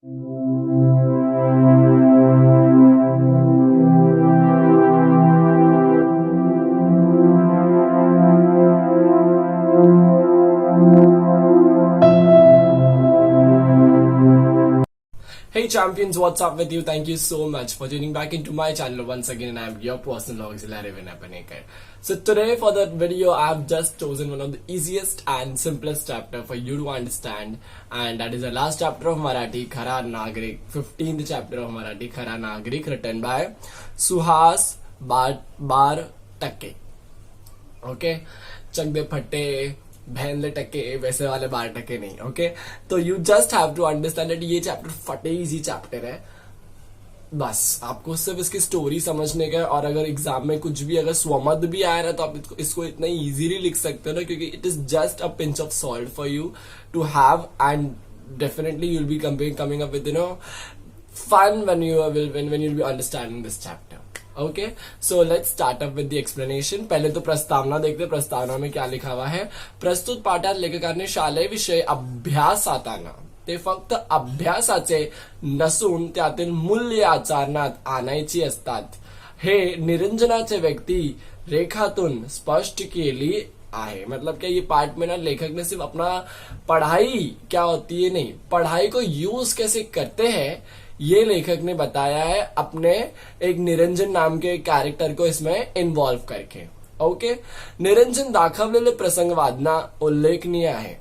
Hey champions, what's up with you? Thank you so much for tuning back into my channel once again, and I'm your personal auxiliary Vinay. So today for that video, I've just chosen one of the easiest and simplest chapter for you to understand, and that is the last chapter of Marathi, Khara Nagarik, 15th chapter of Marathi, Khara Nagarik, written by Suhas Bar Takke. Okay, चक दे फटे बहन ले टके वैसे वाले 12 टके नहीं. Okay, तो you just have to understand that ये चैप्टर फटे इजी चैप्टर है. बस आपको सिर्फ इसकी स्टोरी समझने का, और अगर एग्जाम में कुछ भी अगर स्वमद भी आया ना तो आप इसको इतना इजीली लिख सकते हो ना, क्योंकि it is just a pinch of salt for you to have, and definitely you will be coming up with fun when you'll be understanding this chapter. Okay, so let's start up with the explanation. पहले तो प्रस्तावना देखते. प्रस्तावना में क्या लिखा हुआ है. प्रस्तुत पाठात लेखकाने शालेय विषय अभ्यासाताना ते फक्त अभ्यासाचे नसून त्यातील मूल्य आचरणात आणायची असतात, हे निरंजनाचे व्यक्ति रेखातून स्पष्ट केली आहे. मतलब क्या ये पार्ट में ना लेखक ने सिर्फ अपना पढ़ाई क्या होती है नहीं, पढ़ाई को यूज कैसे करते हैं ये लेखक ने बताया है अपने एक निरंजन नाम के कैरेक्टर को इसमें इन्वॉल्व करके. ओके, निरंजन दाखवलेले प्रसंग वादना उल्लेखनीय है.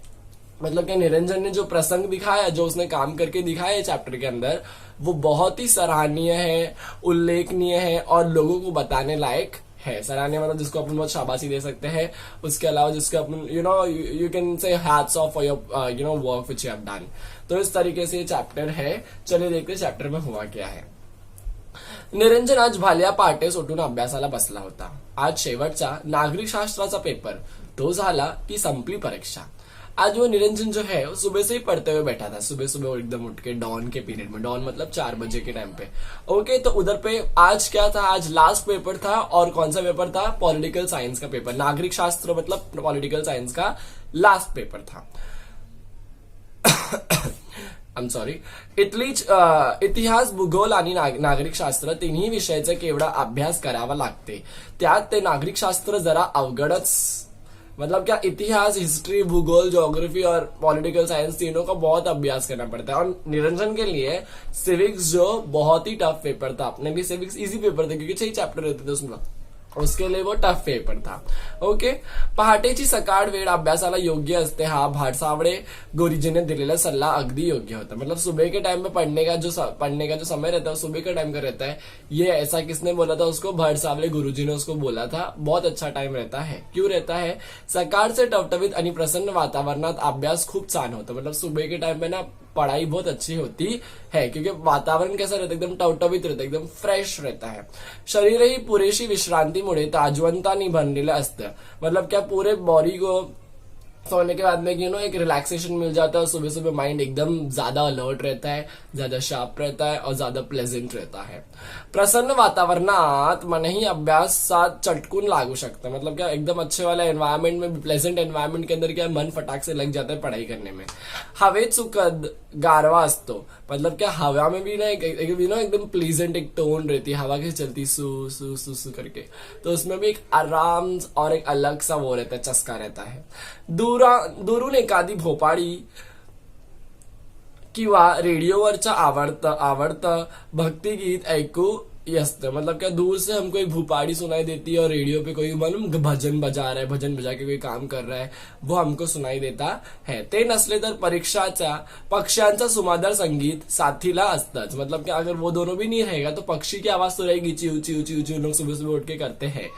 मतलब कि निरंजन ने जो प्रसंग दिखाया, जो उसने काम करके दिखाया है चैप्टर के अंदर, वो बहुत ही सराहनीय है, उल्लेखनीय है और लोगों को बताने लायक है. सराहनीय मतलब जिसको अपन बहुत शाबाशी दे सकते हैं. उसके अलावा जिसको अपन you can say hats off for your work which you have done. तो इस तरीके से ये चैप्टर है. चलिए देखते हैं चैप्टर में हुआ क्या है. निरंजन आज भाल्या पहाटे सुटून अभ्यासाला बसला होता. आज शेवटचा नागरिक शास्त्राचा पेपर. तो झाला की संपली परीक्षा. आज वो निरंजन जो है वो सुबह से ही पढ़ते हुए बैठा था. सुबह सुबह एकदम उठ के डॉन के पीरियड में, डॉन मतलब 4 बजे के टाइम पे. ओके, तो उधर पे आज क्या था, आज लास्ट पेपर था. और कौन सा पेपर था? पॉलिटिकल साइंस का पेपर. नागरिक शास्त्र मतलब पॉलिटिकल साइंस का लास्ट पेपर था. I am sorry. इतिहास, भूगोल आणि नागरिक शास्त्र तिन्ही विषयाचा केवढा अभ्यास करावा लागते. त्यात ते नागरिक शास्त्र जरा अवघडच. मतलब क्या इतिहास, हिस्ट्री, भूगोल, ज्योग्राफी और पॉलिटिकल साइंस तीनों का बहुत अभ्यास करना पड़ता है. और निरंजन के लिए सिविक्स जो बहुत ही टफ पेपर था. अपने भी सिविक्स इजी पेपर थे क्योंकि 6 चैप्टर रहते थे उसमें, उसके लिए वो टफ पेपर था. ओके, पहाटेची सकाळ वेळ अभ्यासाला योग्य असते. हा भाडसावळे गुरुजीने दिलेला सल्ला अगदी योग्य होता. मतलब सुबह के टाइम में पढ़ने का जो समय रहता है सुबह के टाइम का रहता है. ये ऐसा किसने बोला था उसको? भाडसावळे गुरुजी ने उसको बोला था. बहुत अच्छा टाइम रहता है. क्यों रहता है? सकाळ से टवटवीत आणि प्रसन्न वातावरणात अभ्यास खूप छान होता. मतलब सुबह के टाइम में ना पढ़ाई बहुत अच्छी होती है क्योंकि वातावरण कैसा रहता है? एकदम टवटवीत रहता है, एकदम फ्रेश रहता है. शरीर ही पुरेशी विश्रांतीमुळे ताजवंतानी बनलेलं असतं. मतलब क्या पूरे बॉडी को सोने के बाद में एक रिलैक्सेशन मिल जाता है. सुबह सुबह माइंड एकदम ज्यादा अलर्ट रहता है, ज्यादा शार्प रहता है और ज्यादा प्लेजेंट रहता है. प्रसन्न वातावरणात मनही अभ्यासात चटकून लागू शकतं. मतलब क्या एकदम अच्छे वाला एनवायरमेंट में, प्लेजेंट एनवायरमेंट के अंदर क्या मन फटाक से लग जाता है पढ़ाई करने में. हवेत सुखद गारवा असतो. मतलब क्या हवा में भी ना एकदम प्लीजेंट एक टोन रहती है. हवा कैसे चलती सू सू सू सू करके, तो उसमें भी एक आराम और एक अलग सा वो रहता है, चस्का रहता है. दुरून एखादी भोपाळी किंवा रेडिओवरचं आवडतं भक्तिगीत ऐकू असतं. मतलब क्या दूर से हमको एक भूपाड़ी सुनाई देती है और रेडियो पे कोई मालूम भजन बजा रहा है, भजन बजा के कोई काम कर रहा है, वो हमको सुनाई देता है. ते नसले तर पक्ष्यांचा सुमादर संगीत साथीला असतंच. मतलब क्या अगर वो दोनों भी नहीं रहेगा तो पक्षी की आवाज तो रहेगी, चिव चिव चिव चिव लोग सुबह सुबह उठ के करते हैं,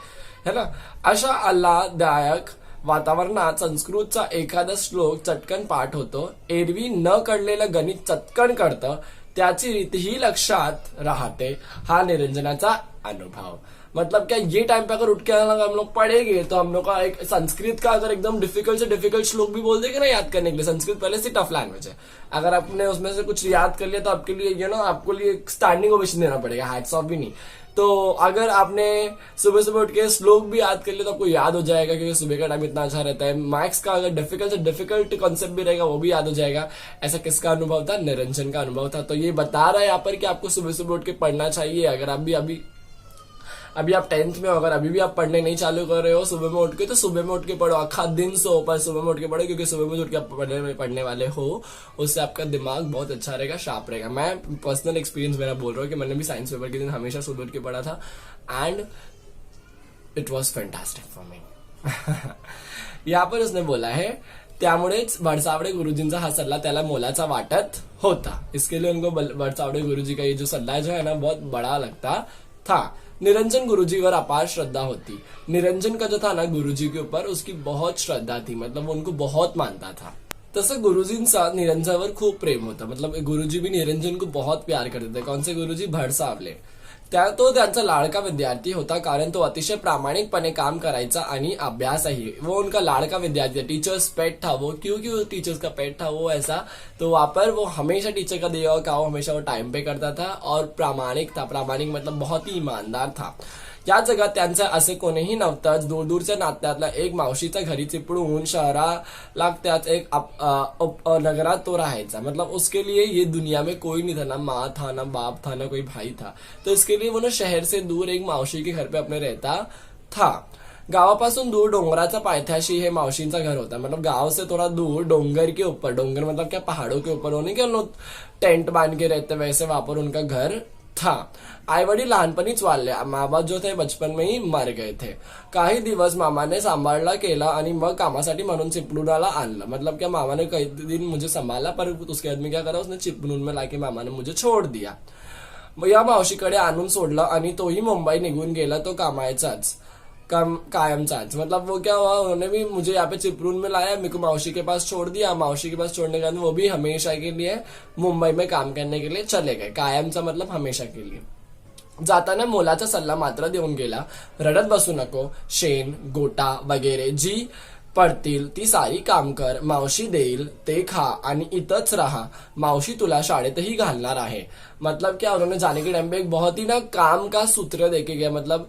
है ना. अशा आल्हाददायक वातावरणात संस्कृतचा एखादा श्लोक चटकन पाठ होतो. एरवी न कळलेलं गणित चटकन कळतं. त्याची रीतीही लक्षात राहते. हा निरंजनाचा अनुभव. मतलब क्या ये टाइम पे अगर उठ के अगर हम लोग पढ़ेंगे तो हम लोग का एक संस्कृत का अगर एकदम डिफिकल्ट से डिफिकल्ट श्लोक भी बोल देंगे ना याद करने के लिए, संस्कृत पहले से टफ लैंग्वेज है, अगर आपने उसमें से कुछ याद कर लिया तो आपके लिए आपको लिए स्टैंडिंग ओवेशन देना पड़ेगा, हैट्स ऑफ भी नहीं। तो अगर आपने सुबह सुबह उठ के श्लोक भी याद कर लिया तो आपको याद हो जाएगा, क्योंकि सुबह का टाइम इतना अच्छा रहता है। मैथ्स का अगर डिफिकल्ट से डिफिकल्ट कॉन्सेप्ट भी रहेगा वो भी याद हो जाएगा। ऐसा किसका अनुभव था? निरंजन का अनुभव था। तो ये बता रहा है यहाँ पर कि आपको सुबह सुबह उठ के पढ़ना चाहिए। अगर आप भी अभी आप 10th में हो, अगर अभी भी आप पढ़ने नहीं चालू कर रहे हो सुबह में उठ के, तो सुबह में उठ के पढ़ो, अखा दिन सो पर सुबह में उठ के पढ़ो, क्योंकि सुबह में उठ के आप पढ़ने वाले हो उससे आपका दिमाग बहुत अच्छा रहेगा, शार्प रहेगा। मैं पर्सनल एक्सपीरियंस मेरा बोल रहा हूँ कि मैंने भी साइंस पेपर के दिन हमेशा सुबह उठ के पढ़ा था and it was fantastic for me. यहाँ पर उसने बोला है त्यामुळेच भडसावडे गुरुजींचा हा सल्ला त्याला मोलाचा वाटत होता। इसके लिए उनको भडसावडे गुरुजी का ये जो सल्ला जो है ना बहुत बड़ा लगता था। निरंजन गुरुजी पर अपार श्रद्धा होती। निरंजन का जो था ना गुरुजी के ऊपर उसकी बहुत श्रद्धा थी, मतलब वो उनको बहुत मानता था। तसं गुरुजींचा निरंजनवर खूप प्रेम होता, मतलब गुरुजी भी निरंजन को बहुत प्यार करते थे। कौन से गुरुजी? भडसावले। तो त्यांचा लाडका विद्यार्थी होता, कारण तो अतिशय प्रामाणिकपणे काम करायचा आणि अभ्यासही। वो उनका लाडका विद्यार्थी था, टीचर्स पेट था वो। क्यों टीचर्स का पेट था वो ऐसा? तो वहां पर वो हमेशा टीचर का दिया हुआ काम हमेशा वो टाइम पे करता था और प्रामाणिक था। प्रामाणिक मतलब बहुत ही ईमानदार था। या जगात त्यांचं असे कोणीही नव्हतं। दूरदूरच्या नात्यातला एक मावशीच्या घरी चिपळून शहराला त्याच एक नगरात तो राहायचा। मतलब उसके लिए ये दुनिया में कोई नहीं था, ना माँ था, ना बाप था, ना कोई भाई था। तो इसके लिए वो ना शहर से दूर एक मावशी के घर पे अपने रहता था। गावापासून दूर डोंगराच्या पायथ्याशी हे मावशींचा घर होता। मतलब गांव से थोड़ा दूर डोंगर के ऊपर, डोंगर मतलब क्या पहाड़ों के ऊपर होने के लोग टेंट बांध के रहते, वैसे वहां पर उनका घर था। आई वडील लहानपणीच वारले, माँ बाप जो थे बचपन में ही मर गए थे। काही दिवस मामाने सांभाळला केला आणि मग कामासाठी म्हणून चिपळूणला आणलं। मतलब क्या मामा ने कई दिन मुझे संभाला, पर उसके बाद में क्या करा उसने चिपळूण में लाके मामा ने मुझे छोड़ दिया। या मावशीकडे आणून सोडलं आणि तोही मुंबई निघून गेला, तो कामायचाच कायमचाच। मतलब वो क्या हुआ, उन्होंने भी मुझे यहाँ पे चिपळूण में लाया, मेरे को मावशी के पास छोड़ दिया। मावशी के पास छोड़ने के बाद वो भी हमेशा के लिए मुंबई में काम करने के लिए चले गए। कायमचा मतलब हमेशा के लिए। जाताना मोलाचा सल्ला मात्र देऊन गेला, रडत बसू नको, शेण गोटा वगैरे जी पडतील ती सारी काम कर, मावशी देईल ते खा आणि इथंच रहा, मावशी तुला शाळेतही घालणार आहे। मतलब क्या, उन्होंने जाने के टाइम पे एक बहुत ही ना काम का सूत्र देके गया, मतलब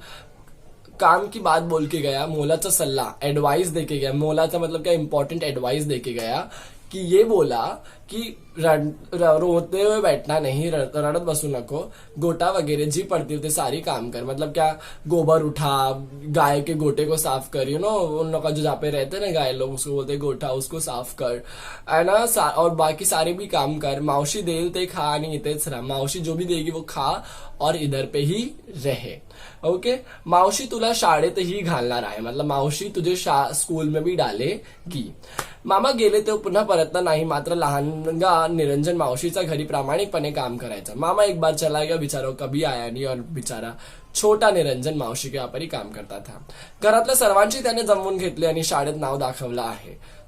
काम की बात बोल के गया, मोलाचा सल्ला एडवाइस देके गया। मोलाचा मतलब क्या, इंपॉर्टेंट एडवाइस देके गया कि ये बोला कि रोते हुए बैठना नहीं, रड़त बसू नको, गोटा वगैरह जी पड़ती होती सारी काम कर। मतलब क्या, गोबर उठा, गाय के गोटे को साफ कर, उन लोग का जो जहाँ पे रहते ना गाय लोग उसको बोलते गोटा, उसको साफ कर, है ना। और बाकी सारे भी काम कर, मावशी देल ते खा आणि इथेच रहा, मावशी जो भी देगी वो खा और इधर पे ही रहे। ओके, मावशी तुला शाळेतही घालणार आहे, मतलब मावशी तुझे स्कूल में भी डालेगी। मामा गेले ते पुन्हा परतला नाही, मात्र लहानगा निरंजन मावशीच्या घरी प्रामाणिकपणे काम करायचा। मामा एक बार चला गया, बिचारा कभी आया नहीं, और बिचारा छोटा निरंजन मावशी के वापरी काम करता था। घरातल्या सर्वांची त्याने जमवून घेतले आणि शाळेत नाव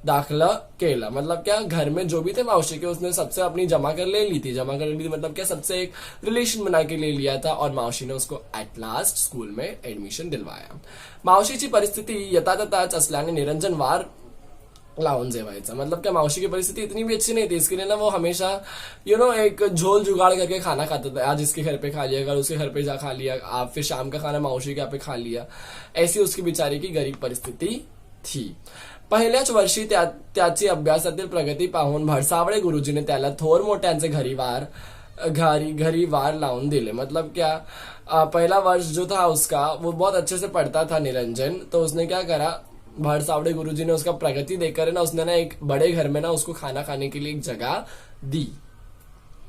दाखला केलं। मतलब क्या, घर में जो भी थे मावशी के उसने सबसे अपनी जमा कर ली थी मतलब क्या, सबसे एक रिलेशन बना के ले लिया था और मावशी ने उसको एट लास्ट स्कूल में एडमिशन दिलवाया। मावशीची परिस्थिती यथातथाच असल्याने निरंजन वार लावून जेवायचा। मतलब क्या, मावशी की परिस्थिति इतनी भी अच्छी नहीं थी, इसके लिए ना वो हमेशा एक झोल जुगाड़ करके खाना खाता था। आज इसके घर पे खा लिया, कल उसके घर पे जा खा लिया, आप फिर शाम का खाना मावशी के यहाँ पे खा लिया। ऐसी उसकी बिचारी की गरीब परिस्थिती थी। पहिल्याच वर्षी त्याची अभ्यासातील प्रगती पाहून भडसावळे गुरुजीने त्याला थोर मोठ्यांचे घरी वार लावून दिले। मतलब क्या, पहला वर्ष जो था उसका वो बहुत अच्छे से पढ़ता था निरंजन, तो उसने क्या करा, भडसावड़े गुरुजी ने उसका प्रगति देखकर ना उसने ना एक बड़े घर में ना उसको खाना खाने के लिए एक जगह दी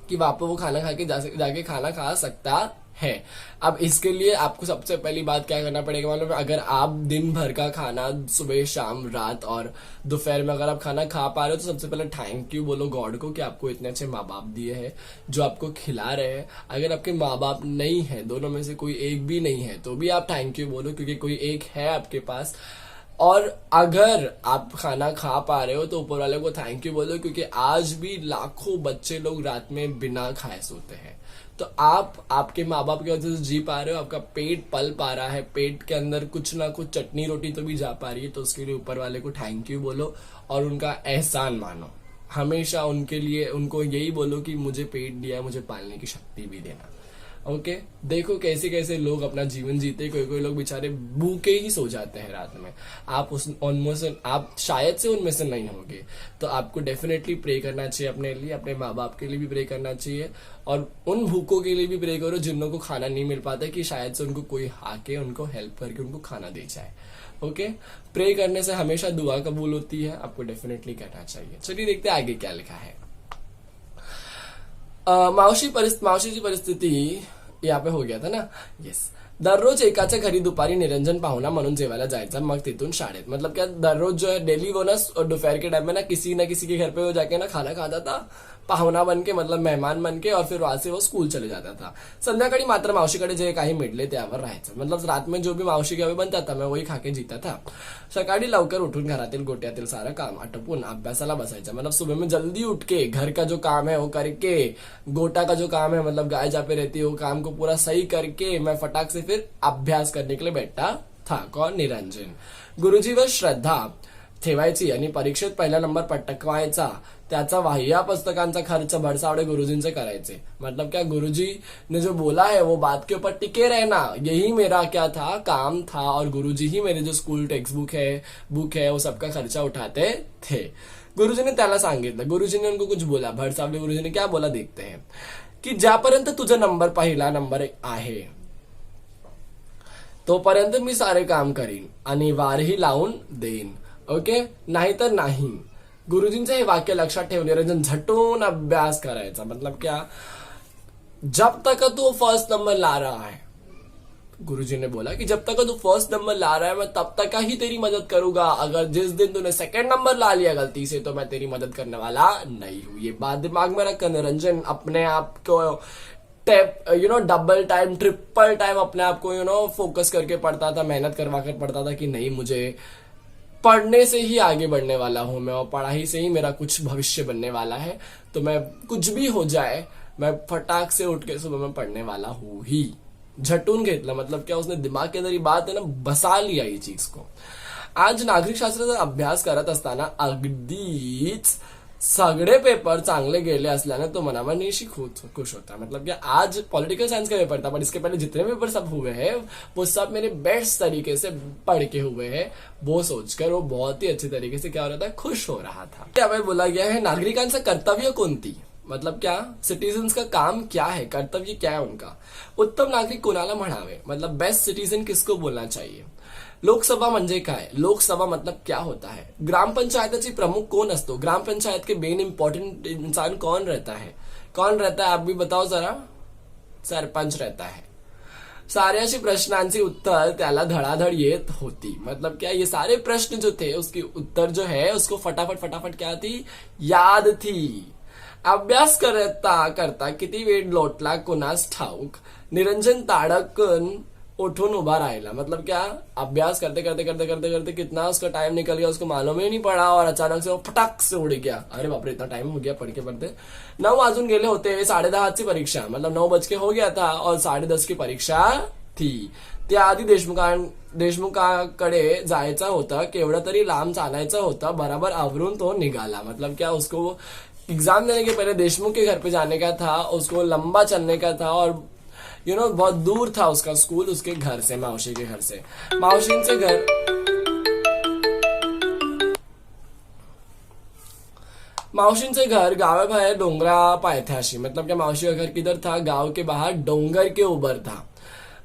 कि वहां पर वो खाना खा के जाके खाना खा सकता है। अब इसके लिए आपको सबसे पहली बात क्या करना पड़ेगा, मतलब अगर आप दिन भर का खाना सुबह शाम रात और दोपहर में अगर आप खाना खा पा रहे हो तो सबसे पहले थैंक यू बोलो गॉड को कि आपको इतने अच्छे माँ बाप दिए हैं जो आपको खिला रहे हैं। अगर आपके माँ बाप नहीं है, दोनों में से कोई एक भी नहीं है, तो भी आप थैंक यू बोलो, क्योंकि कोई एक है आपके पास और अगर आप खाना खा पा रहे हो तो ऊपर वाले को थैंक यू बोलो, क्योंकि आज भी लाखों बच्चे लोग रात में बिना खाए सोते हैं। तो आप आपके माँ बाप की वजह से जी पा रहे हो, आपका पेट पल पा रहा है, पेट के अंदर कुछ ना कुछ चटनी रोटी तो भी जा पा रही है, तो उसके लिए ऊपर वाले को थैंक यू बोलो और उनका एहसान मानो। हमेशा उनके लिए उनको यही बोलो कि मुझे पेट दिया, मुझे पालने की शक्ति भी देना। ओके, देखो कैसे कैसे लोग अपना जीवन जीते। कोई कोई लोग बेचारे भूखे ही सो जाते हैं रात में। आप उनमें से, आप शायद से उनमें से नहीं होगे, तो आपको डेफिनेटली प्रे करना चाहिए अपने लिए, अपने माँ बाप के लिए भी प्रे करना चाहिए, और उन भूखों के लिए भी प्रे करो जिन लोगों को खाना नहीं मिल पाता, कि शायद से उनको कोई आके उनको हेल्प करके उनको खाना दे जाए। ओके, प्रे करने से हमेशा दुआ कबूल होती है, आपको डेफिनेटली करना चाहिए। चलिए देखते हैं आगे क्या लिखा है। मावशीची परिस्थिती यहाँ पे हो गया था ना, यस। दररोज एकाच्या घरी दुपारी निरंजन पाहुणा म्हणून जेवायला जायचा, मग तिथून शाळेत। मतलब क्या दररोज जो है डेली वो ना दोपहर के टाइम में ना किसी के घर पे वो जाके ना खाना खाता था, पाहुणा बन के, मतलब मेहमान बन के, और फिर वहां से वो स्कूल चले जाता था। संध्याकाळी मात्र मावशीकडे जे काही मिळले त्यावर राहायचं। मतलब रात में जो भी मावशी के बनता था मैं वही खाके जीता था। सकाळी लवकर उठून घरातील गोट्यातील सारा काम आटपून अभ्यासाला बसायचं। मतलब सुबह में जल्दी उठ के घर का जो काम है वो करके, गोटा का जो काम है मतलब गाय जहाँ पे रहती है वो काम को पूरा सही करके मैं फटाक से फिर अभ्यास करने के लिए बैठा था। कौन? निरंजन। गुरुजीवर श्रद्धा ठेवायची आणि परीक्षेत पहिला नंबर पटकवायचा। त्याचा वाह्या पुस्तकांचा खर्च भडसावडे गुरुजींचे करायचे। मतलब क्या, गुरुजी ने जो बोला है वो बात के ऊपर टिके रहना, यही मेरा क्या था, काम था। और गुरुजी ही मेरे जो स्कूल टेक्स्ट बुक है वो सबका खर्चा उठाते थे। गुरुजी ने त्याला सांगितलं, गुरुजी ने उनको कुछ बोला। भडसावडे गुरुजी ने क्या बोला देखते हैं, की ज्यापर्यंत तुझा नंबर पहिला नंबर आहे तोपर्यंत मी सारे काम करीन आणि वारही लावून देईन। ओके, नाहीतर नाही। गुरुजींचं हे वाक्य लक्षात ठेव, निरंजन झटून अभ्यास करायचा। मतलब क्या, जब तक तू फर्स्ट नंबर ला रहा है, गुरुजी ने बोला कि जब तक तू फर्स्ट नंबर ला रहा है मैं तब तक ही तेरी मदद करूंगा। अगर जिस दिन तूने सेकंड नंबर ला लिया गलती से तो मैं तेरी मदद करने वाला नहीं हूं। ये बात दिमाग में रखकर निरंजन अपने आप को डबल टाइम ट्रिपल टाइम अपने आप को फोकस करके पढ़ता था, मेहनत करवा कर पढ़ता था कि नहीं, मुझे पढ़ने से ही आगे बढ़ने वाला हूं मैं, और पढ़ाई से ही मेरा कुछ भविष्य बनने वाला है। तो मैं कुछ भी हो जाए मैं फटाक से उठ के सुबह में पढ़ने वाला हूं ही। झटून घेतलं, मतलब क्या, उसने दिमाग के अंदर ही बात है ना बसा लिया ये चीज को। आज नागरिक शास्त्राचा अभ्यास करत असताना अगदीच सगळे पेपर चांगले गेले असल्याने तो मनामनीशी खुश होता। मतलब क्या, आज पॉलिटिकल साइंस का पेपर था, पर इसके पहले जितने पेपर सब हुए हैं वो सब मेरे बेस्ट तरीके से पढ़ के हुए हैं। वो सोचकर वो बहुत ही अच्छे तरीके से क्या हो रहा था, खुश हो रहा था। यावेळी बोला गया है नागरिकांचं कर्तव्य कोणती, मतलब क्या, सिटीजन्स का काम क्या है, कर्तव्य क्या है उनका। उत्तम नागरिक कोणाला म्हणावे, मतलब बेस्ट सिटीजन किसको बोलना चाहिए। लोकसभा म्हणजे काय, लोकसभा मतलब क्या होता है। ग्रामपंचायतीची प्रमुख कौन असतो, ग्रामपंचायत के मेन इंपॉर्टेंट इंसान कौन रहता है, आप भी बताओ जरा। सरपंच रहता है। सारे अशी प्रश्नांची उत्तर त्याला धडाधड येत होती। मतलब क्या, ये सारे प्रश्न जो थे उसकी उत्तर जो है उसको फटाफट क्या थी, याद थी। अभ्यास करता किती वेळ लोटला कुणास ठाऊक, निरंजन ताडकन उठून उभा राहिला। मतलब क्या, अभ्यास करते कितना उसका टाइम निकल गया उसको मालूम ही नहीं पड़ा, और अचानक से वो फटाक से उड़ गया। अरे बापरे, इतना टाइम हो गया पढ़ते 9 वाजून गेले होते, 10:30 परीक्षा, मतलब 9 बज के हो गया था और 10:30 की परीक्षा थी। त्याआधी देशमुखाकडे जायचं होतं, केवढं तरी लांब चालायचं होतं, बराबर आवरून तो निघाला। मतलब क्या, उसको एग्जाम देने के पहले देशमुख के घर पे जाने का था, उसको लंबा चलने का था, और बहुत दूर था उसका स्कूल उसके घर से, मावशी के घर से। मावशींचे घर गावाबाहेर डोंगरा पायथ्याशी। मतलब क्या, मावशी का घर किधर था, गांव के बाहर डोंगर के ऊपर था।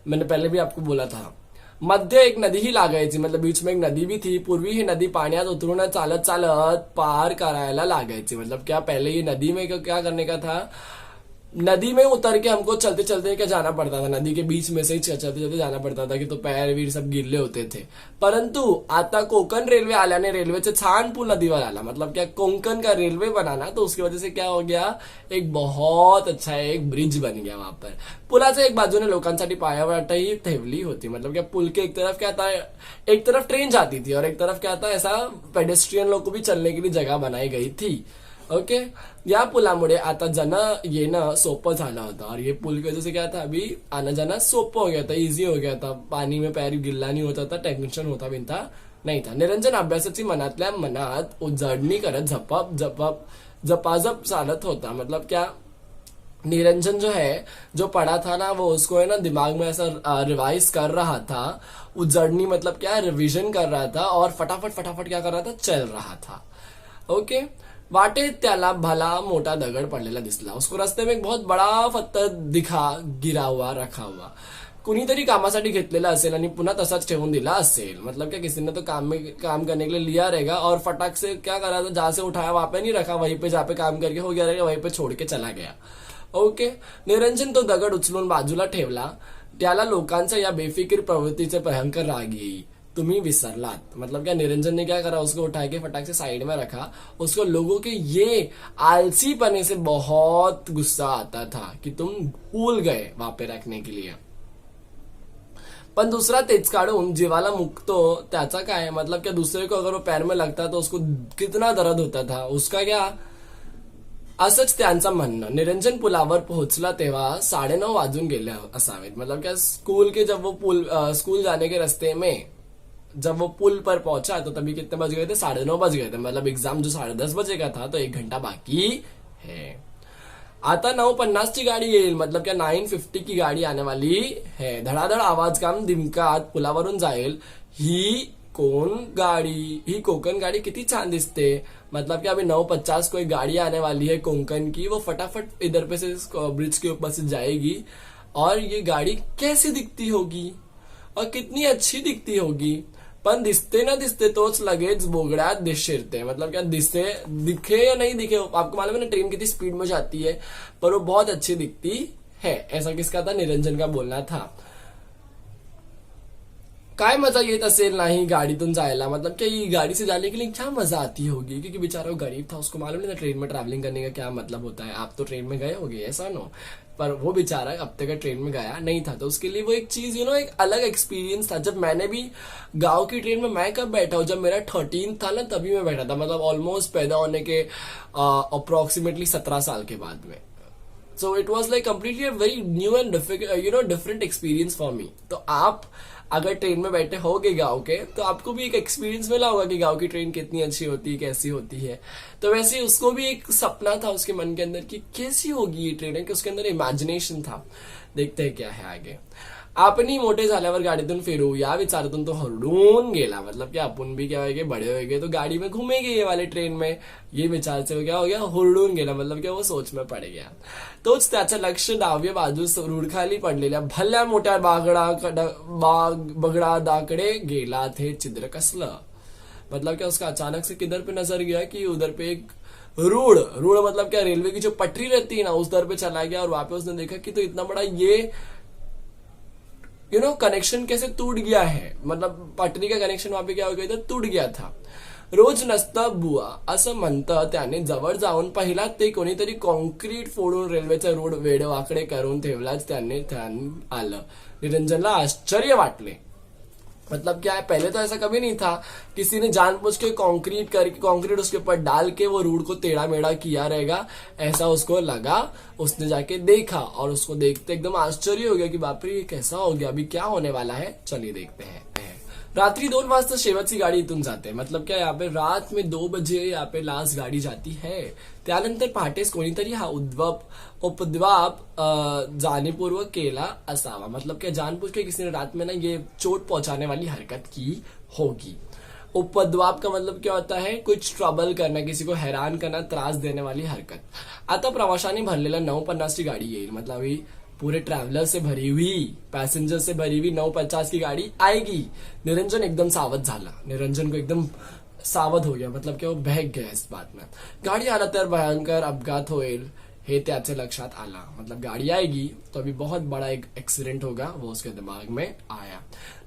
मैंने पहले भी आपको बोला था। मध्य एक नदी ही लागायची, मतलब बीच में एक नदी भी थी। पूर्वी ही नदी पाण्यात उतरून चालत पार करायला लागायची। मतलब क्या, पहले ये नदी में क्या करने का था, नदी में उतर के हमको चलते चलते क्या जाना पड़ता था, नदी के बीच में से ही चलते चलते जाना पड़ता था, की तो पैर वीर सब गिरले होते थे. परंतु आता कोकण रेल्वे आल्याने रेल्वेचे छान पूल नदीवर आला. मतलब क्या कोंकण का रेल्वे बनाना, तो उसकी वजह से क्या हो गया, एक बहुत अच्छा एक ब्रिज बन गया वहां पर. पुलाच्या एक बाजूने लोकांसाठी पायावाटही ठेवली होती. मतलब क्या पुल के एक तरफ क्या था, एक तरफ ट्रेन जाती थी और एक तरफ क्या था, ऐसा पेडेस्ट्रियन लोग को भी चलने के लिए जगह बनाई गई थी. ओके. या पुलामुळे आता जाणं येणं सोपं झालं होतं. और ये पुल की वजह से क्या था, अभी आना जाना सोपं हो गया था, इजी हो गया था. पाणी में पैर गिल्ला नहीं होता था, टेन्शन होता बिनता नाही था. निरंजन अभ्यासाची मनातल्या मनात उजळणी करत झपाझप चालत होता. मतलब क्या, निरंजन जो है, जो पढ़ा था ना, वो उसको है ना दिमाग में ऐसा रिवाइज कर रहा था. उजड़नी मतलब क्या, रिवीजन कर रहा था और फटाफट क्या कर रहा था, चल रहा था. ओके. वाटेत त्याला भला मोठा दगड पडलेला दिसला. उसको रस्ते में एक बहुत बड़ा पत्थर दिखा, गिरा हुआ, रखा हुआ. कुणीतरी कामासाठी घेतलेला असेल आणि पुन्हा तसाच ठेवून दिला असेल. मतलब क्या, किसी ने तो काम करने के लिए लिया रहेगा और फटाक से क्या करा था, जहां से उठाया वहां पे नहीं रखा, वहीं पे जहाँ पे काम करके हो गया रहेगा वहीं पे छोड़ के चला गया. ओके. निरंजन तो दगड उचलून बाजूला ठेवला. त्याला लोकांच्या या बेफिकीर प्रवृत्तीचे भयंकर राग येई. तुम्ही विसरलात. मतलब क्या, निरंजन ने क्या करा, उसको उठा के फटाक से साइड में रखा. उसको लोगों के ये आलसी पने से बहुत गुस्सा आता था कि तुम भूल गए वहां पे रखने के लिए. पण दूसरा तेच काढून जीवाला मुकतो त्याचा काय. मतलब क्या, दूसरे को अगर वो पैर में लगता तो उसको कितना दर्द होता था, उसका क्या. असंच त्यांचं म्हणणं. निरंजन पुलावर पोहोचला तेव्हा 9:30 वाजून गेले असावेत. मतलब क्या, स्कूल जाने के रास्ते में जब वो पुल पर पहुंचा तो तभी कितने बज गए थे, 9:30 बज गए थे. मतलब एग्जाम जो 10:30 बजे का था, तो 1 घंटा बाकी है. आता 9:50 ची गाडी येईल. मतलब क्या, 9:50 की गाडी आने वाली है. धडाधड आवाज काम दिमकात पुलावरून जाईल. ही कोकण गाड़ी कितनी छान दिसते. मतलब कि अभी 9:50 को एक गाड़ी आने वाली है कोंकण की. वो फटाफट इधर पे से ब्रिज के ऊपर से जाएगी और ये गाड़ी कैसी दिखती होगी और कितनी अच्छी दिखती होगी. पण दिसते ना दिसते तोच लगेच बोगड्यात शिरते. मतलब क्या, दिखे या नहीं दिखे, आपको मालूम है ना ट्रेन कितनी स्पीड में जाती है, पर वो बहुत अच्छी दिखती है. ऐसा किसका था, निरंजन का बोलना था. काय मजा येत असेल नाही गाड़ीतून जायला. मतलब क्या, ये गाड़ी से जाने के लिए क्या मजा आती होगी, क्योंकि बेचारा वो गरीब था, उसको मालूम नहीं था ट्रेन में ट्रैवलिंग करने का क्या मतलब होता है. आप तो ट्रेन में गए होगे, ऐसा नो, पर वो बेचारा अब तक ट्रेन में गया नहीं था, तो उसके लिए वो एक चीज एक अलग एक्सपीरियंस था. जब मैंने भी गांव की ट्रेन में, मैं कब बैठा हूँ, जब मेरा 13 था ना, तभी मैं बैठा था. मतलब ऑलमोस्ट पैदा होने के अप्रोक्सीमेटली 17 साल के बाद में. So it was like completely very new and different experience for me. तो आप अगर ट्रेन में बैठे होगे गांव के, तो आपको भी एक एक्सपीरियंस मिला होगा कि गांव की ट्रेन कितनी अच्छी होती है, कैसी होती है. तो वैसे उसको भी एक सपना था उसके मन के अंदर कि कैसी होगी ये ट्रेन, कि उसके अंदर इमेजिनेशन था. देखते हैं क्या है आगे. आपणही मोठे झाल्यावर गाडीतून फिरू या विचारातून तो हरडून गेला. मतलब कि आपण भी क्या होगे, बड़े हो गए तो गाड़ी में घूमेंगे ये वाले ट्रेन में, ये विचार से क्या हो गया, हुरडून गेला. मतलब क्या, वो सोच में पड़ गया. तोच त्याचं लक्ष डाव्या बाजूस रूढखाली पडलेल्या भल्या मोठ्या बगडादाकडे गेला. थे छिद्र कसलं. मतलब क्या, उसका अचानक से किधर पे नजर गया कि उधर पे एक रूढ़ मतलब क्या, रेलवे की जो पटरी रहती है ना, उस दर पे चला गया. और वहां पे उसने देखा कि तो इतना बड़ा ये कनेक्शन कैसे टूट गया है. मतलब पटरी का कनेक्शन वहां पे क्या हो गया था, टूट गया था. रोज नसतं बुवा असं म्हणतं त्याने जवळ जाऊन पाहिला. ते कोणीतरी कॉन्क्रीट फोडून रेल्वेचा रोड वेडवाकडे करून ठेवलाच त्याने ध्यान आलं. निरंजनला आश्चर्य वाटले. मतलब क्या है, पहले तो ऐसा कभी नहीं था. किसी ने जानबूझ के कंक्रीट उसके ऊपर डाल के वो रोड को टेढ़ा मेढ़ा किया रहेगा, ऐसा उसको लगा. उसने जाके देखा और उसको देखते एकदम आश्चर्य हो गया कि बाप रे, ये कैसा हो गया, अभी क्या होने वाला है, चलिए देखते हैं. रात्रि 2 वाजता शेवटची गाडी इथून जाते. मतलब क्या, यहाँ पे रात में 2 बजे यहाँ पे लास्ट गाडी जाती है. त्यानंतर पहाटेस कोणीतरी हा उपद्वाप जाणीवपूर्वक केला असावा. मतलब क्या, जानबूझ के किसी ने रात में ना ये चोट पहुंचाने वाली हरकत की होगी. उपद्वाप का मतलब क्या होता है, कुछ ट्रबल करना, किसी को हैरान करना, त्रास देने वाली हरकत. आता प्रवाशांनी भरलेल्या 9:50 ची गाडी येईल. मतलब अभी पूरे ट्रैवलर से भरी हुई, पैसेंजर से भरी हुई 9:50 की गाड़ी आएगी. निरंजन एकदम सावध झाला. निरंजन को एकदम सावध हो गया. मतलब कि वो बहक गया इस बात में. गाडी आला तर भयंकर अपघात होईल. हे त्याचे लक्षात आला. मतलब गाडी आएगी तो अभी बहुत बड़ा एक एक्सिडेंट होगा, वो उसके दिमाग में आया.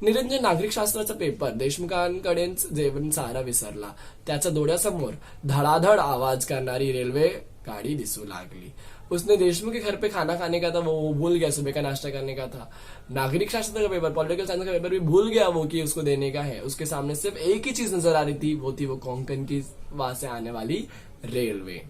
निरंजन नागरिकशास्त्राचा पेपर देशमुखांकडेच जेवण सारा विसरला. त्याच्या डोळ्यासमोर धडाधड आवाज करणारी रेल्वे गाड़ी दिसू लागली. उसने देशमुख के घर पे खाना खाने का था, वो भूल गया. सुबह का नाश्ता करने का था. नागरिक शास्त्र का पेपर, पॉलिटिकल साइंस का पेपर भी भूल गया वो कि उसको देने का है. उसके सामने सिर्फ एक ही चीज नजर आ रही थी, वो थी वो कोंकण की वहां से आने वाली रेल्वे.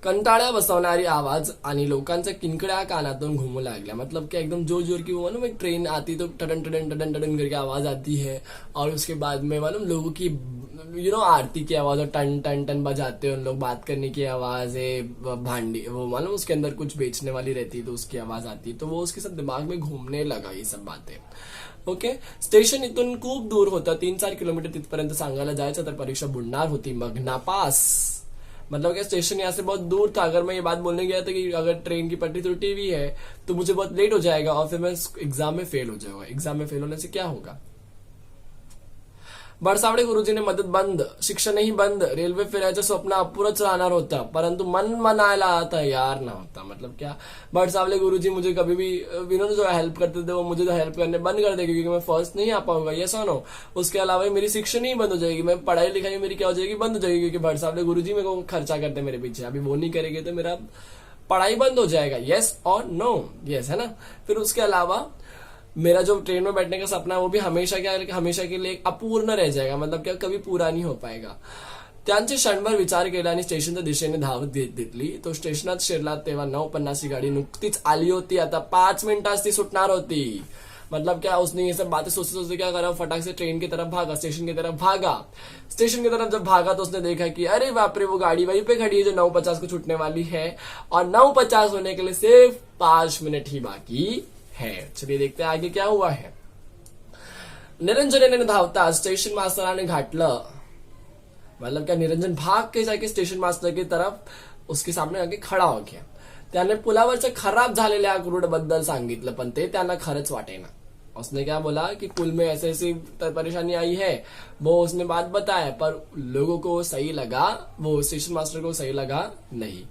कंटाळ्या बसवणारी आवाज आणि लोकांच्या किंकड्या कानातून घूमू लागल्या. मतलब क्या एकदम जोर जोर की वो मालूम एक ट्रेन आती तो टडन टडन टडन टडन करके आवाज आती है, और उसके बाद में मालूम लोगों की आरती की आवाज और टन टन टन बजाते हैं उन लोग, बात करने की आवाज है, भांडी वो मालूम उसके अंदर कुछ बेचने वाली रहती तो उसकी आवाज आती, तो वो उसके सब दिमाग में घूमने लगा ये सब बातें. ओके. स्टेशन इथून खूप दूर होतं, 3-4 किलोमीटर तिथपर्यंत सांगायला जायचं तर परीक्षा बुडणार होती. मग नापास. मतलब क्या स्टेशन यहाँ से बहुत दूर था. अगर मैं ये बात बोलने गया था कि अगर ट्रेन की पटरी टूटी हुई है तो मुझे बहुत लेट हो जाएगा और फिर मैं एग्जाम में फेल हो जाऊंगा. एग्जाम में फेल होने से क्या होगा. बडसावडे गुरुजीने मदत बंद, शिक्षणही बंद, रेल्वे फिरायचं स्वप्न अपुरंच राहणार होतं, परंतु मन मनायला तयार नव्हता. मतलब क्या, बडसावले गुरुजी मुझे कभी भी इन्होंने जो हेल्प करते थे वो मुझे हेल्प करने बंद कर देंगे क्योंकि मैं फर्स्ट नहीं आ पाऊंगा. ये सुनो, उसके अलावा मेरी शिक्षण ही बंद हो जाएगी, मैं पढ़ाई लिखाई मेरी क्या हो जाएगी, बंद हो जाएगी, क्योंकि बडसावले गुरुजी मेरे को खर्चा करते मेरे पीछे. अभी वो नहीं करेंगे तो मेरा पढ़ाई बंद हो जाएगा. यस और नो. यस है ना. फिर उसके अलावा मेरा जो ट्रेन में बैठने का सपना है वो भी हमेशा के लिए अपूर्ण रह जाएगा. मतलब क्या, कभी पूरा नहीं हो पाएगा. त्यांचे क्षणभर विचार केला आणि स्टेशनच्या दिशेने धावत घेतली. तो स्टेशनात शिरला तेव्हा 9:50 ही गाडी नुकतीच आली होती. आता 5 मिनिटात ती सुटणार होती. मतलब क्या, उसने ये सब बातें सोचते सोचते क्या करा, फटाक से ट्रेन की तरफ भागा, स्टेशन की तरफ भागा. स्टेशन की तरफ जब भागा तो उसने देखा कि अरे बाप रे, वो गाड़ी वहीं पे खड़ी है जो 9:50 को छूटने वाली है, और 9:50 होने के लिए सिर्फ 5 मिनट ही बाकी है. चलिए देखते हैं आगे क्या हुआ है. निरंजन ने धावता स्टेशन मास्तराने घाटलं. मतलब क्या, निरंजन भाग के जाके स्टेशन मास्टर की तरफ उसके सामने आके खडा हो गया. त्याने पुलावरच्या खराब झालेल्या रूट बद्दल सांगितलं, पण ते त्यांना खरंच वाटेना. उसने क्या बोला कि पुल में ऐसे ऐसी परेशानी आई है, वो उसने बात बताया, पर लोगों को सही लगा, वो स्टेशन मास्टर को सही लगा नहीं.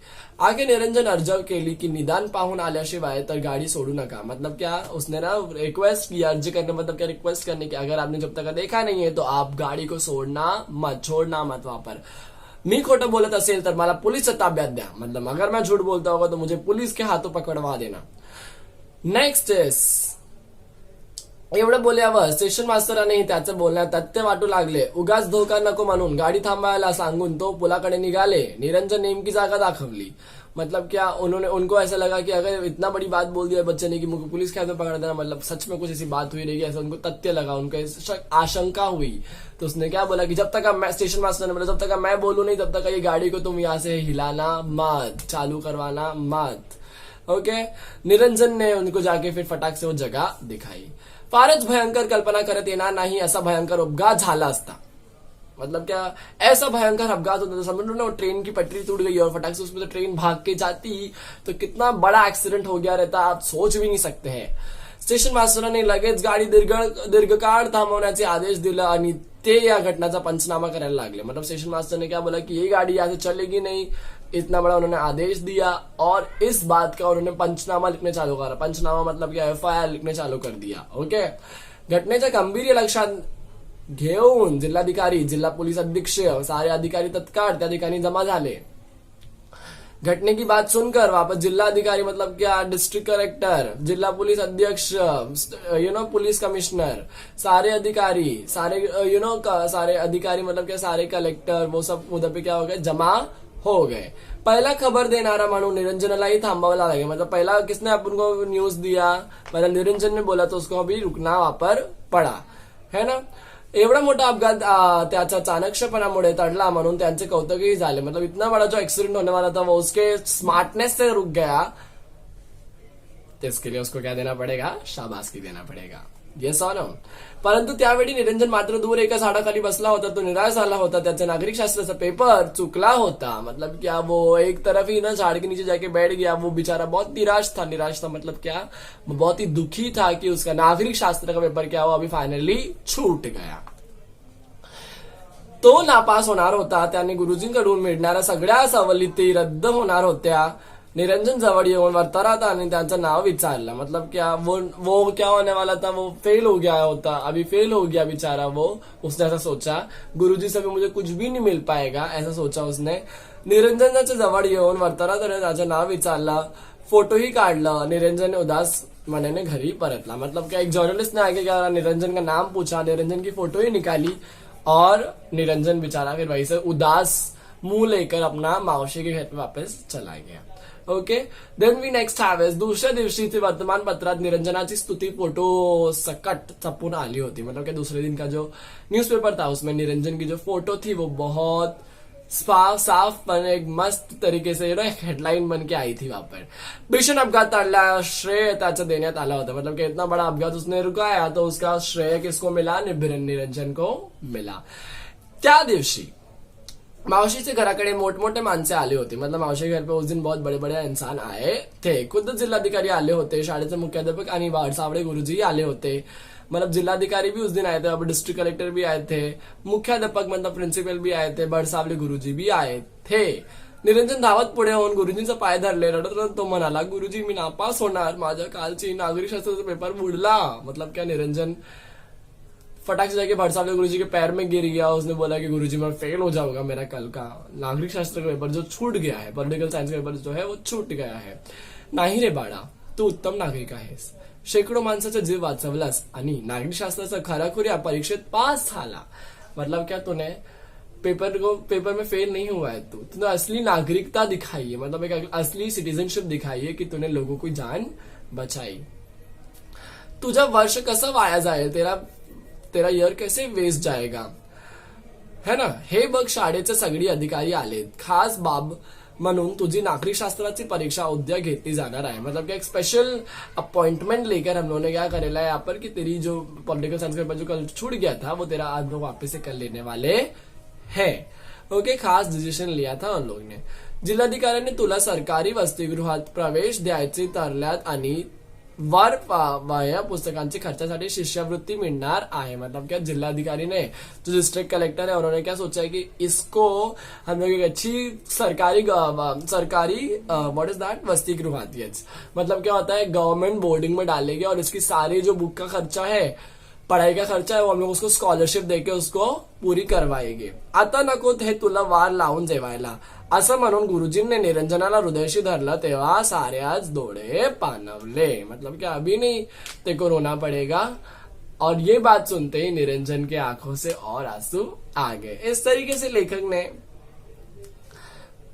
आगे निरंजन अर्जव केली की निदान पाहून आल्याशिवाय तर गाड़ी सोडू नका. मतलब क्या, उसने ना रिक्वेस्ट की, अर्ज करने मतलब क्या रिक्वेस्ट करने की, अगर आपने जब तक देखा नहीं है तो आप गाड़ी को छोड़ना मत वहां पर. मी खोटं बोलत असेल तर मला पुलिसच्या ताब्यात द्या. मतलब अगर मैं झूठ बोलता होगा तो मुझे पुलिस के हाथों पकडवा देना. नेक्स्ट इज, एवढं बोलल्यावर स्टेशन मास्तरानेही त्याचं बोलण्यात तथ्य वाटू लागले. उगाच धोका नको म्हणून गाडी थांबायला सांगून तो पुलाकडे निघाले. निरंजन नेमकी जागा दाखवली. मतलब क्या, उनको ऐसा लगा कि अगर इतना बड़ी बात बोल दिया बच्चे ने कि मुझे पुलिस के हाथ में पकड़ देना, मतलब सच में कुछ ऐसी बात हुई रहेगी, ऐसा उनको तथ्य लगा, उनको आशंका हुई. तो उसने क्या बोला कि जब तक मैं, स्टेशन मास्टर ने बोला, जब तक मैं बोलूं नहीं तब तक ये गाड़ी को तुम यहां से हिलाना मत, चालू करवाना मत. ओके. निरंजन ने उनको जाके फिर फटाक से वो जगह दिखाई. फारच भयंकर, कल्पना करत येणार नाही असा भयंकर अपघात झाला असता. मतलब क्या, ऐसा भयंकर अपघात होता था, समझ लो ना, ट्रेन की पटरी टूट गई और फटाक से उसमें तो ट्रेन भाग के जाती तो कितना बड़ा एक्सीडेंट हो गया रहता, आप सोच भी नहीं सकते हैं. स्टेशन मास्टरांनी लगेच गाडी दीर्घकाळ थांबवण्याचे आदेश दिले आणि ते या घटनाचा पंचनामा करायला लागले. मतलब स्टेशन मास्टर ने क्या बोला कि ये गाड़ी यहाँ से चलेगी नहीं, इतना बड़ा उन्होंने आदेश दिया और इस बात का उन्होंने पंचनामा लिखने चालू करा. पंचनामा मतलब क्या, FIR लिखने चालू कर दिया. ओके. घटनेचं गांभीर्य लक्षात घेऊन जिल्हाधिकारी, जिल्हा पोलीस अधीक्षक, सारे अधिकारी तत्काळ त्या ठिकाणी जमा झाले. घटने की बात सुनकर वापस जिला अधिकारी, मतलब क्या, डिस्ट्रिक्ट कलेक्टर, जिला पुलिस अध्यक्ष, पुलिस कमिश्नर, सारे अधिकारी, सारे अधिकारी मतलब क्या, सारे कलेक्टर, वो सब उधर पे क्या हो गए, जमा हो गए. पहला खबर देणारा म्हणून निरंजनलाही थांबावला लगे. मतलब पहला किसने अपन को न्यूज दिया, पहला निरंजन ने बोला तो उसको अभी रुकना वहां पर पड़ा, है ना. एवढा मोठा अपघात त्याच्या चाणक्षपणामुळे टळला म्हणून त्यांचे कौतुकही झाले. मतलब इतना बड़ा जो एक्सीडेंट होने वाला था वो उसके स्मार्टनेस से रुक गया. तो इसके लिए उसको क्या देना पड़ेगा, शाबासकी देना पड़ेगा. येस और नो. परंतु त्यावेळी निरंजन मात्र दूर एका झाडाखाली बसला होता. तो निराश झाला होता. त्याचा नागरिक शास्त्राचा पेपर चुकला होता. मतलब क्या, वो एक तरफ ही ना झाड़ के नीचे जाके बैठ गया. वो बेचारा बहुत निराश था. मतलब क्या, बहुत ही दुखी था कि उसका नागरिक शास्त्र का पेपर क्या हुआ, अभी फाइनली छूट गया. तो नापास होणार होता त्याने गुरुजींकडून मिळणाऱ्या सगळ्या सवलती रद्द होणार होत्या. निरंजन जवळ येऊन वर्तरा था आणि त्यांचं नाव विचारलं. मतलब क्या वो क्या होने वाला था, वो फेल हो गया होता, अभी फेल हो गया बेचारा वो. उसने ऐसा सोचा, गुरुजी से भी मुझे कुछ भी नहीं मिल पाएगा, ऐसा सोचा उसने. निरंजनाच्या जवळ येऊन वर्तरा त्याने त्याचं नाव विचारलं, फोटोही काढलं. निरंजन उदास मनाने घरी परतला. मतलब क्या, एक जर्नलिस्ट ने आगे क्या निरंजन का नाम पूछा, निरंजन की फोटो ही निकाली और निरंजन बेचारा फिर वहीं से उदास मुंह लेकर अपना मावशी के घर पे वापस चला गया. Okay, then we next have is दुसऱ्या दिवशी ती वर्तमानपत्रात निरंजनाची स्तुती फोटो सकट छपून आली होती. मतलब कि दूसरे दिन का जो न्यूज़पेपर था उसमें निरंजन की जो फोटो थी वो बहुत साफ एक मस्त तरीके से एक हेडलाइन बन के आई थी वहां पर. भीषण अपघात टाळला, श्रेय त्याचं देण्यात आला होता. मतलब कि इतना बड़ा अपघात उसने रुकाया तो उसका श्रेय किसको मिला, निरंजन को मिला. त्या दिवशी मावशीचे घराकडे मोठमोठे माणसे आले होते. मतलब मावशी घर पे उस दिन बहुत बड़े बड़े इंसान आए थे. खुद जिल्हाधिकारी आले होते, शाळेचे मुख्याध्यापक आणि वाडसावडे गुरुजी आले होते. मतलब जिलाधिकारी भी उस दिन आए थे, अब डिस्ट्रिक्ट कलेक्टर भी आए थे, मुख्याध्यापक मतलब प्रिन्सिपल भी आए थे, बडसावले गुरुजी भी आए थे. निरंजन धावत पुढे होऊन गुरुजींचा पाय धरले. रडत रडत तो म्हणाला, गुरुजी मी नापास होणार, माझ्या कालची नागरिकशास्त्राचा पेपर बुडला. मतलब क्या, निरंजन फटाक से जाके बडसावले गुरुजी के पैर में गिर गया. उसने बोला कि गुरुजी मैं फेल हो जाऊंगा, मेरा कल का नागरिक शास्त्र का पेपर जो छूट गया है, पॉलिटिकल साइंस का पेपर जो है वो छूट गया है. नाही रे बाळा, तू उत्तम नागरिक आहेस, शेकडो माणसाचा जीव वाचवलास आणि नागरिकशास्त्राचा खराखुऱ्या परीक्षेत पास झाला. मतलब क्या, तूने पेपर में फेल नहीं हुआ है, तूने असली नागरिकता दिखाई है. मतलब एक असली सिटीजनशिप दिखाई है कि तूने लोगों की जान बचाई. तुझा वर्ष कसं वाया जाईल, तेरा इयर कैसे वेस्ट जाएगा, है ना. हे बघ, शाळेचे सगळे अधिकारी आलेत. खास बाब म्हणून तुझी नागरिकशास्त्राची परीक्षा उद्या घेतली जाणार आहे. मतलब एक स्पेशल अपॉइंटमेंट लेकर हम लोगों ने क्या करेला है यहाँ पर कि तेरी जो पॉलिटिकल साइंस का पेपर जो कल छूट गया था वो तेरा आज लोग वापस से कर लेने वाले हैं. ओके, खास डिसिजन लिया था उन लोग ने. जिल्हाधिकाऱ्यांनी तुला सरकारी वसतिगृहात प्रवेश द्यायचे ठरल्यात आणि वर वया पुस्तकांची खर्चासाठी शिष्यवृत्ती मिळणार आहे. मतलब क्या, जिलाधिकारी ने जो डिस्ट्रिक्ट कलेक्टर है उन्होंने क्या सोचा है कि इसको हम लोग एक अच्छी सरकारी व्हाट इज दैट, वसति गृहात. मतलब क्या होता है, गवर्नमेंट बोर्डिंग में डालेंगे और इसकी सारी जो बुक का खर्चा है, पढ़ाई का खर्चा है, वो हम लोग उसको स्कॉलरशिप देके उसको पूरी करवाएंगे. आता नको हे तुला वार लावून जेवायला, असं म्हणून गुरुजींनी निरंजनाला हृदयशी धरलं. तेव्हा साऱ्याच डोळे पाणवले. मतलब क्या, अभी नहीं तेको रोना पड़ेगा. और ये बात सुनते ही निरंजन के आंखों से और आंसू आ गए. इस तरीके से लेखक ने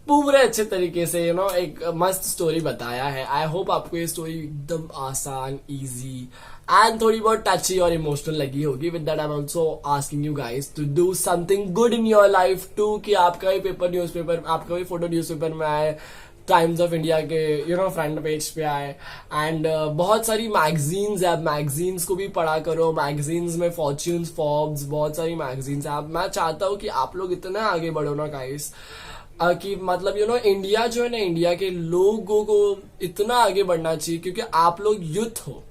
पूरे अच्छे तरीके से एक मस्त स्टोरी बताया है. आई होप आपको ये स्टोरी एकदम आसान, इजी एंड थोड़ी बहुत टची और इमोशनल लगी होगी. With that I am also asking you guys to do something good in your life too, कि आपका भी पेपर न्यूज़पेपर, आपका भी फोटो न्यूज़पेपर में आए, टाइम्स ऑफ इंडिया के फ्रंट पेज पे आए. एंड बहुत सारी मैगजीन्स है, आप मैगजीन्स को भी पढ़ा करो. मैगजीन्स में फॉर्च्यून्स, फॉर्ब्स, बहुत सारी मैगजीन्स है. मैं चाहता हूँ कि आप लोग इतना आगे बढ़ो ना गाइस, कि मतलब इंडिया जो है ना, इंडिया के लोगों को इतना आगे बढ़ना चाहिए, क्योंकि आप लोग यूथ हो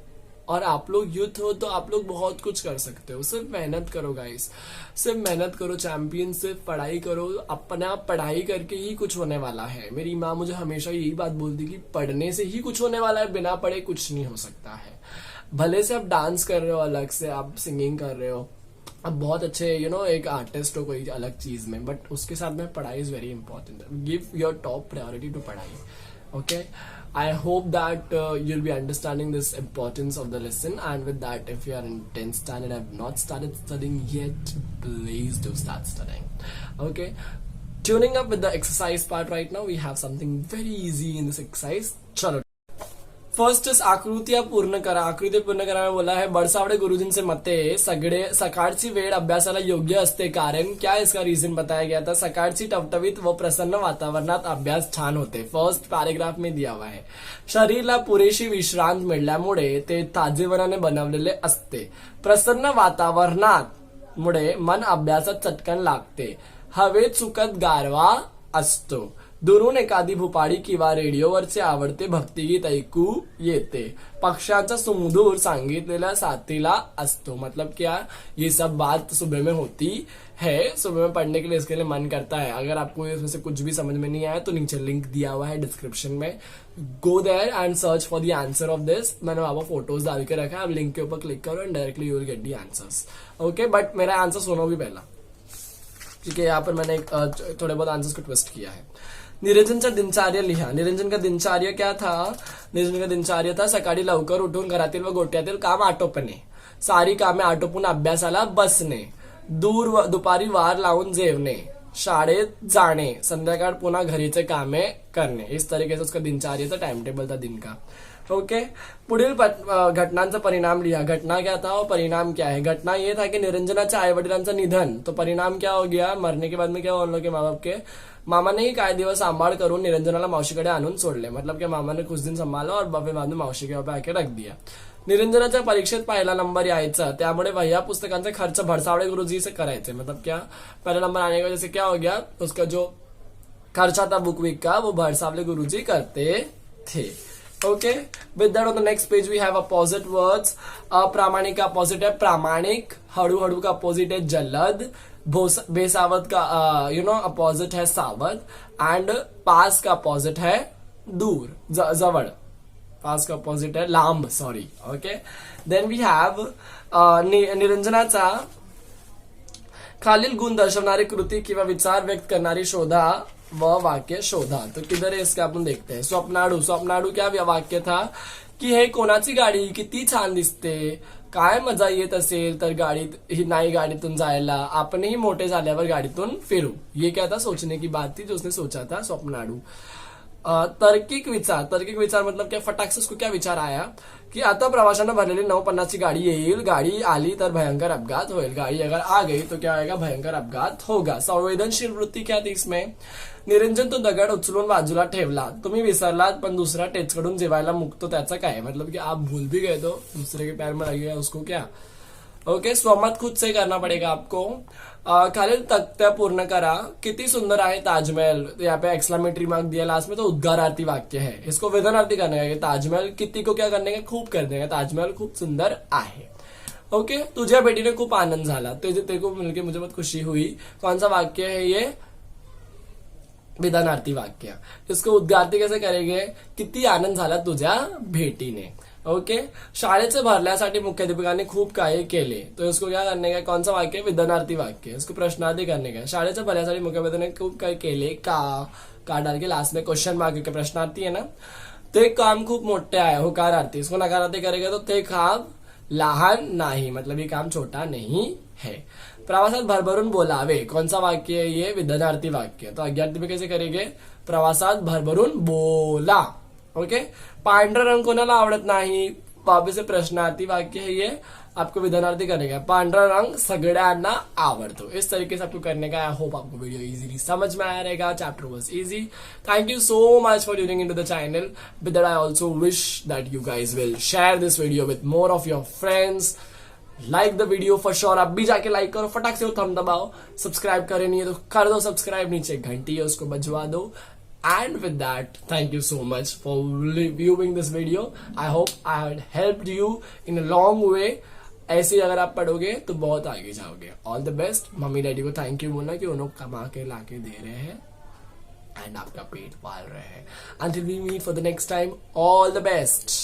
और आप लोग यूथ हो तो आप लोग बहुत कुछ कर सकते हो. सिर्फ मेहनत करो गाइस, सिर्फ मेहनत करो चैंपियन, सिर्फ पढ़ाई करो. अपना पढ़ाई करके ही कुछ होने वाला है. मेरी माँ मुझे हमेशा यही बात बोलती कि पढ़ने से ही कुछ होने वाला है, बिना पढ़े कुछ नहीं हो सकता है. भले से आप डांस कर रहे हो, अलग से आप सिंगिंग कर रहे हो, अब बहुत अच्छे एक आर्टिस्ट हो कोई अलग चीज में, बट उसके साथ में पढ़ाई is very important. Give your top priority to पढ़ाई. Okay, I hope that you'll be understanding this importance of the lesson. And with that, if you are in 10th standard and have not started studying yet, please do start studying. Okay, tuning up with the exercise part right now. We have something very easy in this exercise. Chalo. First is आकृतियां पूर्ण करा. आकृती पूर्ण करायला बोला है. बडसावडे गुरुजींचे मते सकाळची वेळ अभ्यासाला योग्य असते. कारण क्या इसका रीजन बताया गया था. सकाळची टवटवीत व प्रसन्न वातावरणात अभ्यास छान होते. फर्स्ट पॅरेग्राफ में दिया हुआ है. शरीराला पुरेशी विश्रांत मिळाल्यामुळे ते ताजेपणाने बनवलेले असते. प्रसन्न वातावरणात मुळे मन अभ्यासात चटकन लागते. हवेत सुखद गारवा असतो. दुरून एखादी भुपाळी किंवा रेडिओवरचे आवडते भक्तिगीत ऐकू येते. पक्ष्यांचा सुमधूर सांगितलेल्या साथीला असतो. मतलब क्या, ये सब बात सुबह में होती है. सुबह में पढ़ने के लिए इसके लिए मन करता है. अगर आपको इसमें से कुछ भी समझ में नहीं आया तो नीचे लिंक दिया हुआ है डिस्क्रिप्शन में. Go there and search for the answer of this. मैंने वहां पर फोटोज डाल के रखा है. आप लिंक के ऊपर क्लिक करो and directly you will get the answers. Okay, but मेरा आंसर सुनो भी पहला, क्योंकि यहाँ पर मैंने थोड़े बहुत आंसर्स को ट्विस्ट किया है. निरंजनचा दिनचर्या लिहा. निरंजन का दिनचर्या क्या था? निरंजन का दिनचर्या था सकाळी लवकर उठून घरातील व गोठ्यातील काम आटोपणे, सारी कामे आटोपून अभ्यासाला बसणे, दुपारी वार लावून जेवणे, शाळेत जाणे, संध्याकाळ पुन्हा घरीचे कामे करणे. इस तरीके से उसका दिनचर्या था, टाइम टेबल था दिन का. ओके, पुढील घटनांचा परिणाम लिहा. घटना क्या था और परिणाम क्या है? घटना ये था कि निरंजनाच्या आई वडिलांचं निधन. तो परिणाम क्या हो गया? मरने के बाद में क्या हुआ उन लोग के माँ बाप के? मामाने ही काही दिवस सांभाळ करून निरंजनाला मावशीकडे आणून सोडले. मतलब कि मामा ने कुछ दिन संभाला और बाद में मावशी के वहां आके रख दिया. निरंजनाच्या परीक्षेत पहिला नंबर यायचा, त्यामुळे वह्या पुस्तकांचा खर्च भडसावळे गुरुजी से करायचे. मतलब क्या, पहला नंबर आने की वजह से क्या हो गया, उसका जो खर्चा था बुक वीक का वो भडसावले गुरुजी करते थे. Okay, with that on the next page we have opposite words. अप्रामाणिक का अपोजिट है प्रामाणिक. हळूहळू का अपोजिट है जलद. बेसावध का अपोजिट है सावध. एंड पास का अपोजिट है दूर, जवळ. पास का अपोजिट है लांब, sorry. Okay, then we have निरंजनाचा खालील गुण दर्शवणारी कृती किंवा विचार व्यक्त करणारी शोधा व वाक्य शोधा. तो किधर है इसका आपण देखते हैं. स्वप्नाडू. स्वप्नाडू क्या वाक्य था की हे कोणाची गाडी किती छान दिसते, काय मजा येत असेल तर गाडीत ही नाही गाडीतून जायला, आपणही मोठे झाल्यावर गाडीतून फिरू. ये क्या था, सोचने की बात थी जो उसने सोचा था. स्वप्नाडू. तार्किक विचार. तार्किक विचार मतलब क्या, फटाक से उसको क्या विचार आया की आता प्रवाशांना भरलेली 9:50 ची गाडी येईल, गाडी आली तर भयंकर अपघात होईल, गाड़ी अगर आ गई तो क्या होगा, भयंकर अपघात होगा. संवेदनशील वृत्ती क्या थी इसमें? निरंजन तो दगड उचलून बाजूला ठेवला, तुम्ही विसरलात पण दुसरा टेचकडून जेवायला मुकतो, त्याचा काय मतलब कि आप भूल भी गए तो दूसरे के पैर में लग गया उसको क्या. ओके, स्वमत खुद से करना पड़ेगा आपको. खालील तक्त्या पूर्ण करा. किती सुंदर आहे ताजमहल. यहाँ पे एक्सक्लेमेटरी मार्क दिया लास्ट में, तो उद्गारार्थी वाक्य है. इसको विधानार्थी करने का. ताजमहल किती को क्या करने का, खूप करने का. ताजमहल खूप सुंदर आहे. ओके, तुझ्या भेटीने खूप आनंद झाला. तेरे को मिलकर मुझे बहुत खुशी हुई. कौन सा वाक्य है ये? विधानार्थी वाक्य. इसको उद्गारार्थी कैसे करेंगे? किती आनंद झाला तुझ्या भेटीने. ओके, शाळेचे भरल्यासाठी मुख्याध्यापकांनी खूप काही केले, तो इसको क्या करने का, कौन सा वाक्य? विधानार्थी वाक्य. इसको प्रश्नार्थी करने का. शाळेच्या भरल्यासाठी मुख्याध्यापकांनी खूप काही केले, का डाल के लास्ट में क्वेश्चन मार्क के प्रश्नार्थी है ना. ते काम खूप मोठे आहे, होकारार्थी. इसको नकारार्थी करेगा तो ते काम लहान नाही, मतलब ये काम छोटा नहीं है. प्रवासात भरभरून बोलावे. कौन सा वाक्य है ये? विधानार्थी वाक्य. तो अज्ञार्थी में कैसे करेंगे? प्रवासात भरभरून बोला. ओके, पांढरा रंग कोणाला आवडत नाही, वापस से प्रश्नार्थी वाक्य है ये, आपको विधानार्थी करने का. पांढरा रंग सगळ्यांना आवडतो. इस तरीके से आपको करने का. आई होप आपको वीडियो इजीली समझ में आया रहेगा. Chapter was easy. Thank you so much for tuning into the channel. With that I also wish that you guys will share this video with more of your friends. Like the video for sure. अब भी जाके like करो, फटाक से वो thumb दबाओ. Subscribe करे नहीं है तो कर दो सब्सक्राइब. नीचे घंटी है उसको बजवा दो. And with that, thank you so much for viewing this video. I hope I had helped you in a long way. ऐसे ही अगर आप पढ़ोगे तो बहुत आगे जाओगे. All the best. Mummy daddy को थैंक यू बोलना कि उन्होंने कमा के लाके दे रहे हैं एंड आपका पेट पाल रहे हैं. Until we meet for the next time, all the best.